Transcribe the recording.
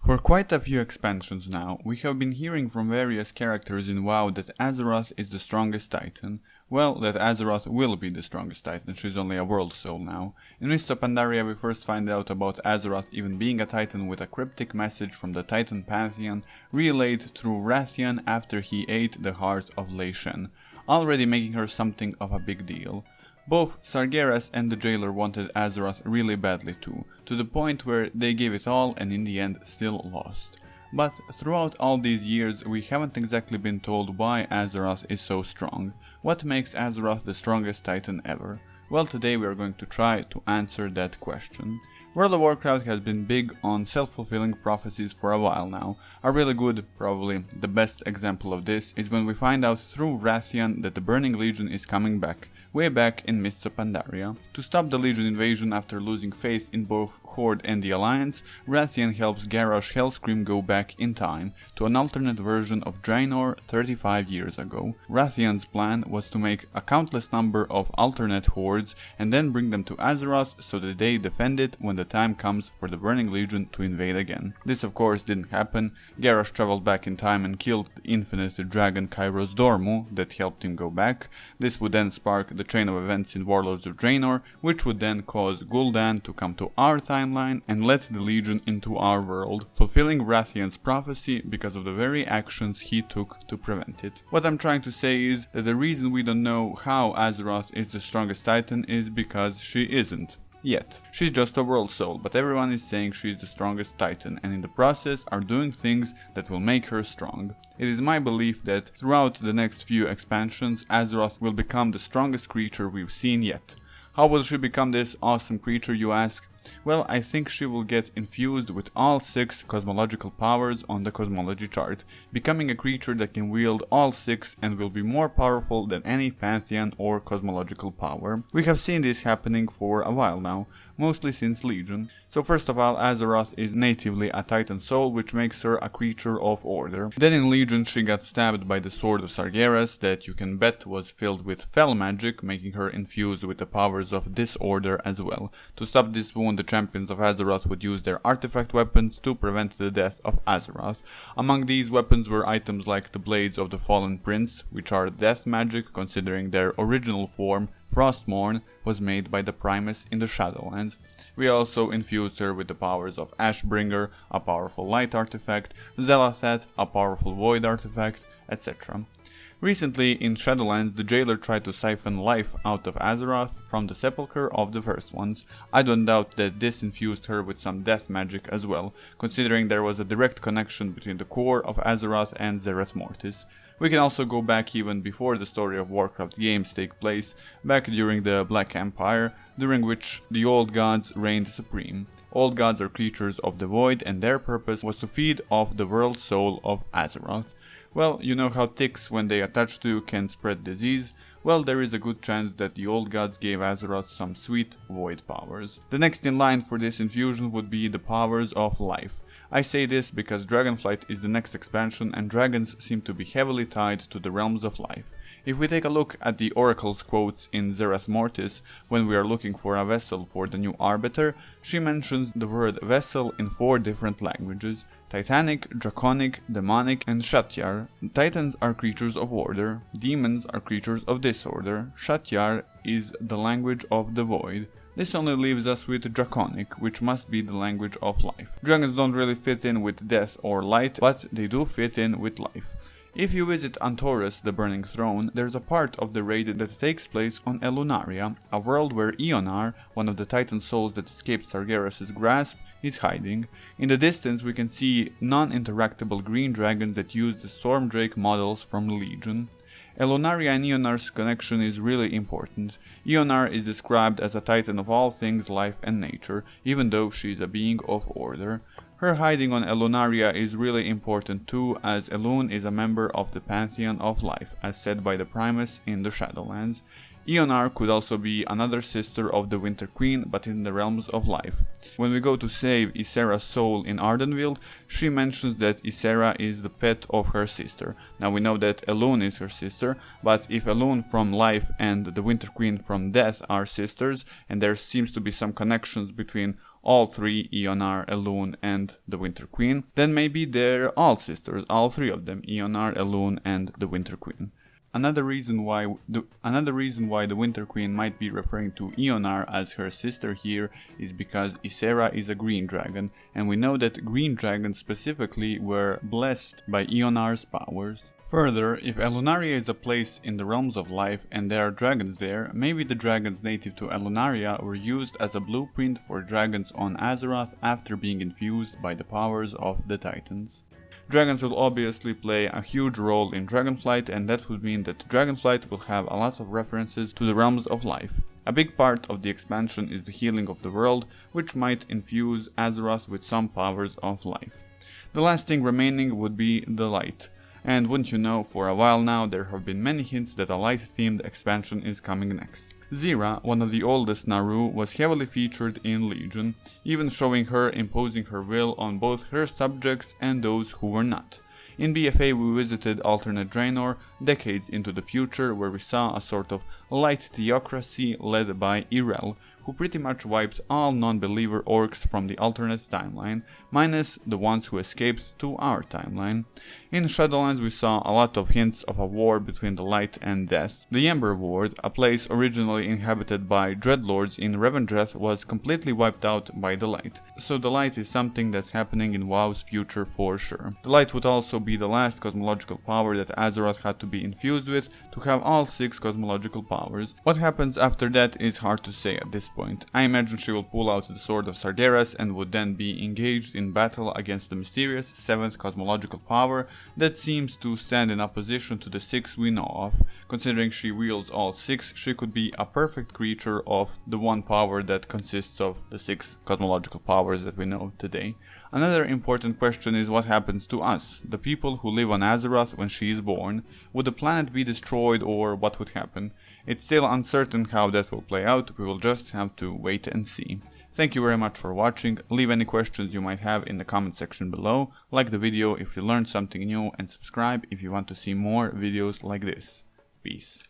For quite a few expansions now, we have been hearing from various characters in WoW that Azeroth is the strongest titan. Well, that Azeroth will be the strongest titan, she's only a world soul now. In Mists of Pandaria we first find out about Azeroth even being a titan with a cryptic message from the Titan Pantheon relayed through Rathian after he ate the heart of Lei Shen, already making her something of a big deal. Both Sargeras and the Jailer wanted Azeroth really badly too, to the point where they gave it all and in the end still lost. But throughout all these years we haven't exactly been told why Azeroth is so strong. What makes Azeroth the strongest titan ever? Well, today we are going to try to answer that question. World of Warcraft has been big on self-fulfilling prophecies for a while now. A really good, probably the best example of this is when we find out through Rathian that the Burning Legion is coming back. Way back in Mists of Pandaria. To stop the Legion invasion after losing faith in both Horde and the Alliance, Rathian helps Garrosh Hellscream go back in time to an alternate version of Draenor 35 years ago. Rathian's plan was to make a countless number of alternate hordes and then bring them to Azeroth so that they defend it when the time comes for the Burning Legion to invade again. This of course didn't happen. Garrosh traveled back in time and killed the infinite dragon Kairos Dormu that helped him go back. This would then spark the chain of events in Warlords of Draenor, which would then cause Gul'dan to come to our timeline and let the Legion into our world, fulfilling Rathian's prophecy because of the very actions he took to prevent it. What I'm trying to say is that the reason we don't know how Azeroth is the strongest titan is because she isn't. Yet. She's just a world soul, but everyone is saying she's the strongest titan and in the process are doing things that will make her strong. It is my belief that throughout the next few expansions, Azeroth will become the strongest creature we've seen yet. How will she become this awesome creature, you ask? Well, I think she will get infused with all 6 cosmological powers on the cosmology chart, becoming a creature that can wield all 6 and will be more powerful than any pantheon or cosmological power. We have seen this happening for a while now, mostly since Legion. So first of all, Azeroth is natively a Titan soul, which makes her a creature of order. Then in Legion she got stabbed by the sword of Sargeras that you can bet was filled with fel magic, making her infused with the powers of disorder as well. To stop this wound, the champions of Azeroth would use their artifact weapons to prevent the death of Azeroth. Among these weapons were items like the blades of the Fallen Prince, which are death magic considering their original form, Frostmourne, was made by the Primus in the Shadowlands. We also infused her with the powers of Ashbringer, a powerful light artifact, Zelathat, a powerful void artifact, etc. Recently, in Shadowlands, the Jailer tried to siphon life out of Azeroth from the sepulchre of the first ones. I don't doubt that this infused her with some death magic as well, considering there was a direct connection between the core of Azeroth and Zereth Mortis. We can also go back even before the story of Warcraft games take place, back during the Black Empire, during which the Old Gods reigned supreme. Old Gods are creatures of the Void and their purpose was to feed off the world soul of Azeroth. Well, you know how ticks when they attach to you can spread disease? Well, there is a good chance that the Old Gods gave Azeroth some sweet void powers. The next in line for this infusion would be the powers of life. I say this because Dragonflight is the next expansion and dragons seem to be heavily tied to the realms of life. If we take a look at the Oracle's quotes in Zereth Mortis, when we are looking for a vessel for the new Arbiter, she mentions the word vessel in 4 different languages: Titanic, Draconic, Demonic, and Shatyar. Titans are creatures of order, demons are creatures of disorder, Shatyar is the language of the void. This only leaves us with Draconic, which must be the language of life. Dragons don't really fit in with death or light, but they do fit in with life. If you visit Antorus, the Burning Throne, there's a part of the raid that takes place on Elunaria, a world where Ionar, one of the Titan souls that escaped Sargeras' grasp, is hiding. In the distance we can see non-interactable green dragons that use the Stormdrake models from Legion. Elunaria and Ionar's connection is really important. Ionar is described as a titan of all things life and nature, even though she is a being of order. Her hiding on Elunaria is really important too, as Elune is a member of the Pantheon of Life, as said by the Primus in the Shadowlands. Ionar could also be another sister of the Winter Queen, but in the realms of life. When we go to save Ysera's soul in Ardenweald, she mentions that Ysera is the pet of her sister. Now we know that Elune is her sister, but if Elune from life and the Winter Queen from death are sisters, and there seems to be some connections between all three, Ionar, Elune and the Winter Queen, then maybe they're all sisters, all three of them, Ionar, Elune and the Winter Queen. Another reason why the Winter Queen might be referring to Ionar as her sister here is because Ysera is a green dragon, and we know that green dragons specifically were blessed by Ionar's powers. Further, if Elunaria is a place in the realms of life and there are dragons there, maybe the dragons native to Elunaria were used as a blueprint for dragons on Azeroth after being infused by the powers of the Titans. Dragons will obviously play a huge role in Dragonflight, and that would mean that Dragonflight will have a lot of references to the realms of life. A big part of the expansion is the healing of the world, which might infuse Azeroth with some powers of life. The last thing remaining would be the light. And wouldn't you know, for a while now there have been many hints that a light-themed expansion is coming next. Zira, one of the oldest Naru, was heavily featured in Legion, even showing her imposing her will on both her subjects and those who were not. In BFA we visited alternate Draenor, decades into the future, where we saw a sort of light theocracy led by Irel, who pretty much wiped all non-believer orcs from the alternate timeline, minus the ones who escaped to our timeline. In Shadowlands we saw a lot of hints of a war between the light and death. The Ember Ward, a place originally inhabited by dreadlords in Revendreth, was completely wiped out by the light. So the light is something that's happening in WoW's future for sure. The light would also be the last cosmological power that Azeroth had to be infused with to have all 6 cosmological powers. What happens after that is hard to say at this point. I imagine she will pull out the Sword of Sargeras and would then be engaged in battle against the mysterious 7th cosmological power that seems to stand in opposition to the 6 we know of. Considering she wields all 6, she could be a perfect creature of the one power that consists of the 6 cosmological powers that we know today. Another important question is what happens to us, the people who live on Azeroth when she is born. Would the planet be destroyed, or what would happen? It's still uncertain how that will play out, we will just have to wait and see. Thank you very much for watching. Leave any questions you might have in the comment section below, like the video if you learned something new, and subscribe if you want to see more videos like this. Peace.